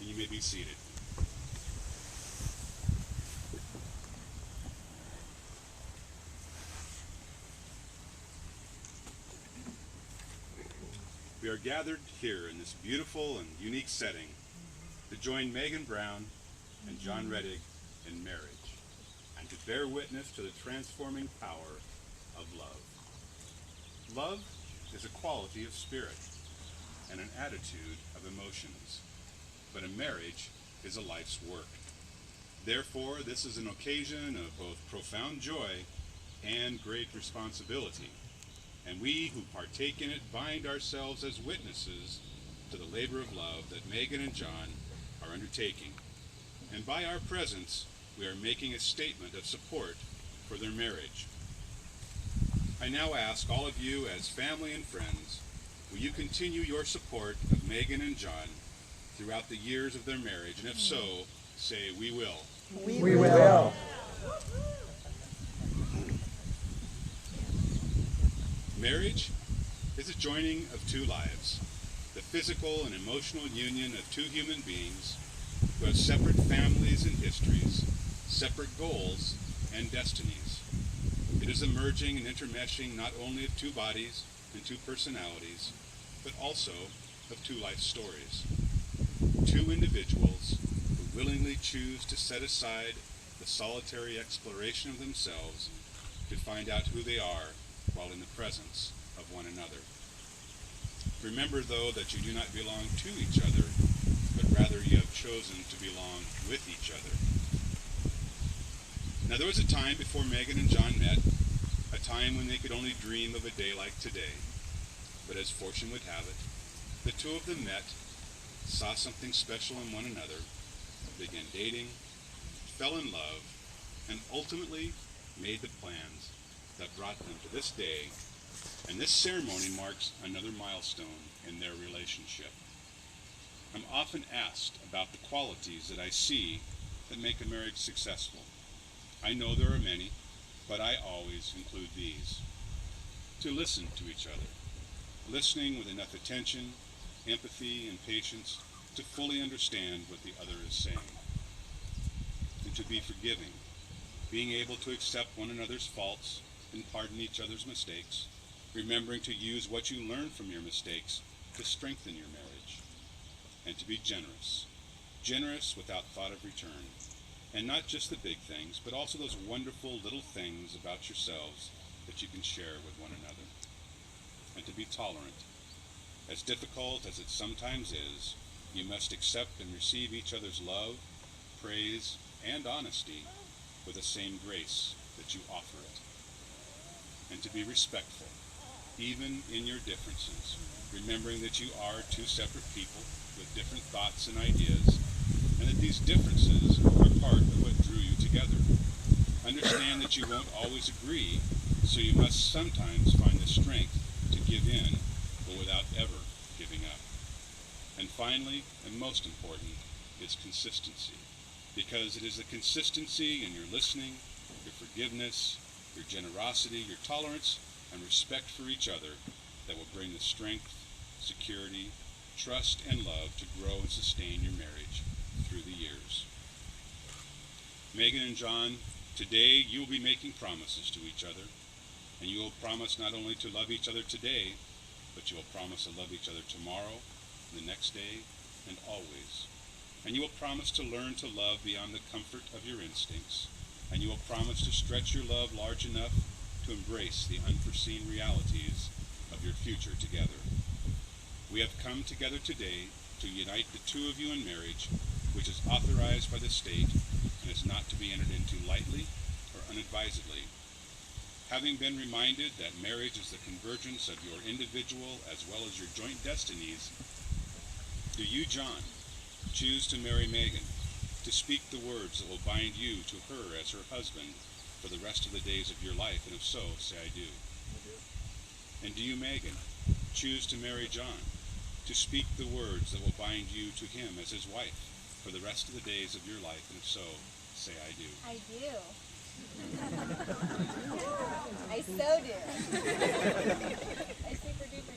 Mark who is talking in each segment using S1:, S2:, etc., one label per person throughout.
S1: and you may be seated. We are gathered here in this beautiful and unique setting to join Megan Brown and John Retting in marriage and to bear witness to the transforming power of love. Love is a quality of spirit and an attitude of emotions, but a marriage is a life's work. Therefore, this is an occasion of both profound joy and great responsibility, and we who partake in it bind ourselves as witnesses to the labor of love that Megan and John are undertaking. And by our presence, we are making a statement of support for their marriage. I now ask all of you as family and friends, will you continue your support of Megan and John throughout the years of their marriage? And if so, say, we will.
S2: We will.
S1: Marriage is a joining of two lives, the physical and emotional union of two human beings who have separate families and histories, separate goals and destinies. It is a merging and intermeshing not only of two bodies and two personalities, but also of two life stories. Two individuals who willingly choose to set aside the solitary exploration of themselves to find out who they are while in the presence of one another. Remember, though, that you do not belong to each other, but rather you have chosen to belong with each other. Now, there was a time before Megan and John met, a time when they could only dream of a day like today. But as fortune would have it, the two of them met, saw something special in one another, began dating, fell in love, and ultimately made the plans that brought them to this day, and this ceremony marks another milestone in their relationship. I'm often asked about the qualities that I see that make a marriage successful. I know there are many, but I always include these. To listen to each other, listening with enough attention, empathy, and patience to fully understand what the other is saying. And to be forgiving, being able to accept one another's faults and pardon each other's mistakes, remembering to use what you learn from your mistakes to strengthen your marriage. And to be generous, generous without thought of return. And not just the big things, but also those wonderful little things about yourselves that you can share with one another. And to be tolerant. As difficult as it sometimes is, you must accept and receive each other's love, praise, and honesty with the same grace that you offer it. And to be respectful, even in your differences, remembering that you are two separate people with different thoughts and ideas, and that these differences are part of what drew you together. Understand that you won't always agree, so you must sometimes find the strength to give in, but without ever giving up. And finally, and most important, is consistency, because it is the consistency in your listening, your forgiveness, your generosity, your tolerance, and respect for each other that will bring the strength, security, trust, and love to grow and sustain your marriage through the years. Megan and John, today you will be making promises to each other, and you will promise not only to love each other today, but you will promise to love each other tomorrow, the next day, and always. And you will promise to learn to love beyond the comfort of your instincts, and you will promise to stretch your love large enough to embrace the unforeseen realities of your future together. We have come together today to unite the two of you in marriage, which is authorized by the state and is not to be entered into lightly or unadvisedly. Having been reminded that marriage is the convergence of your individual as well as your joint destinies, do you, John, choose to marry Megan, to speak the words that will bind you to her as her husband for the rest of the days of your life? And if so, say, I do. And do you, Megan, choose to marry John, to speak the words that will bind you to him as his wife for the rest of the days of your life? And if so, say, I do.
S3: I do. I so do. I super duper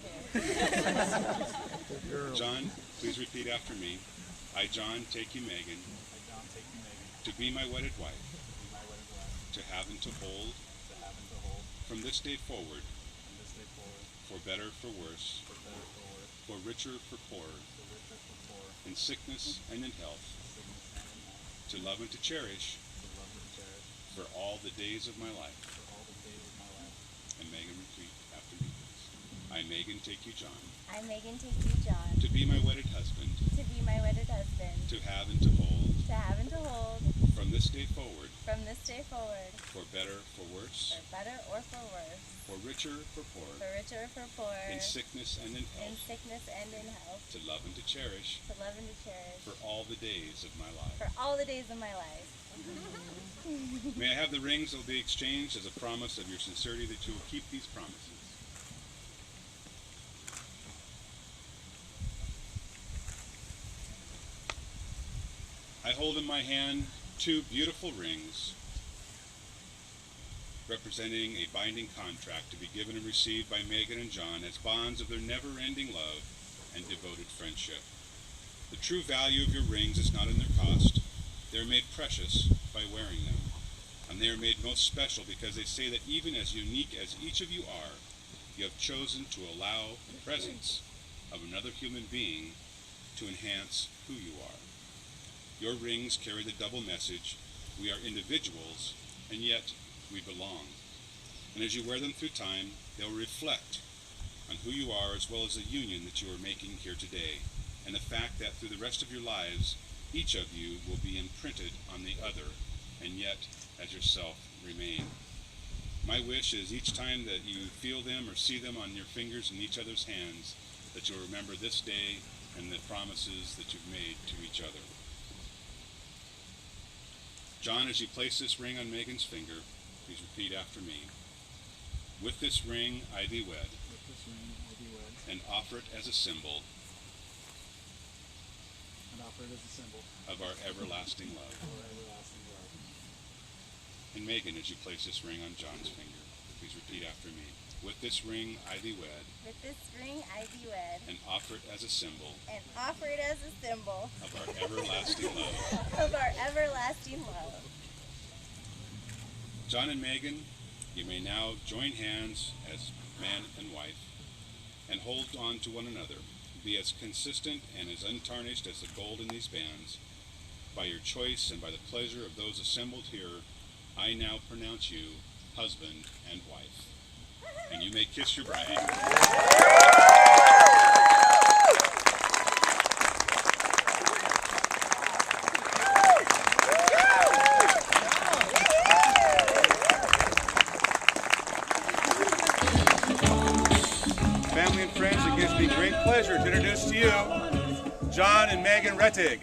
S3: do.
S1: John, please repeat after me. I, John, take you, Megan,
S2: I, John, take you, Megan,
S1: to be my wedded wife,
S2: to be my wedded wife,
S1: to have and to hold, from this day forward,
S2: from this day forward,
S1: for better, for worse,
S2: for better, for worse,
S1: for richer, for poorer,
S2: for richer, for poorer,
S1: in sickness and in health,
S2: sickness and in health,
S1: to love and to cherish
S2: to love and cherish
S1: for all the days of my life.
S2: for all the days of my life.
S1: And Megan, repeat after me, please. I, Megan, take you, John,
S3: I, Megan, take you, John,
S1: to be my wedded husband,
S3: to be my wedded husband,
S1: to have and to hold,
S3: to have and to hold,
S1: from this day forward,
S3: from this day forward,
S1: for better, for worse,
S3: for better or for worse,
S1: for richer, for
S3: for
S1: poorer,
S3: richer or for poorer,
S1: in sickness and in
S3: in
S1: health,
S3: sickness and in health,
S1: to love and to cherish
S3: to love and to cherish,
S1: for all the days of my life.
S3: for all the days of my life.
S1: May I have the rings that will be exchanged as a promise of your sincerity that you will keep these promises. I hold in my hand 2 beautiful rings representing a binding contract to be given and received by Megan and John as bonds of their never-ending love and devoted friendship. The true value of your rings is not in their cost. They are made precious by wearing them. And they are made most special because they say that even as unique as each of you are, you have chosen to allow the presence of another human being to enhance who you are. Your rings carry the double message: we are individuals, and yet we belong. And as you wear them through time, they'll reflect on who you are as well as the union that you are making here today, and the fact that through the rest of your lives, each of you will be imprinted on the other, and yet as yourself remain. My wish is each time that you feel them or see them on your fingers in each other's hands, that you'll remember this day and the promises that you've made to each other. John, as you place this ring on Megan's finger, please repeat after me. With this ring I thee wed,
S2: With this ring I be wed,
S1: and offer it as a symbol
S2: and offer it as a symbol
S1: of our everlasting love.
S2: of our everlasting love.
S1: And Megan, as you place this ring on John's finger, please repeat after me. With this ring I thee wed,
S3: With this ring I thee wed,
S1: and offer it as a symbol
S3: and offer it as a symbol
S1: of our everlasting love.
S3: of our everlasting love.
S1: John and Megan, you may now join hands as man and wife and hold on to one another. Be as consistent and as untarnished as the gold in these bands. By your choice and by the pleasure of those assembled here, I now pronounce you husband and wife. And you may kiss your bride. Family and friends, it gives me great pleasure to introduce to you John and Megan Retting.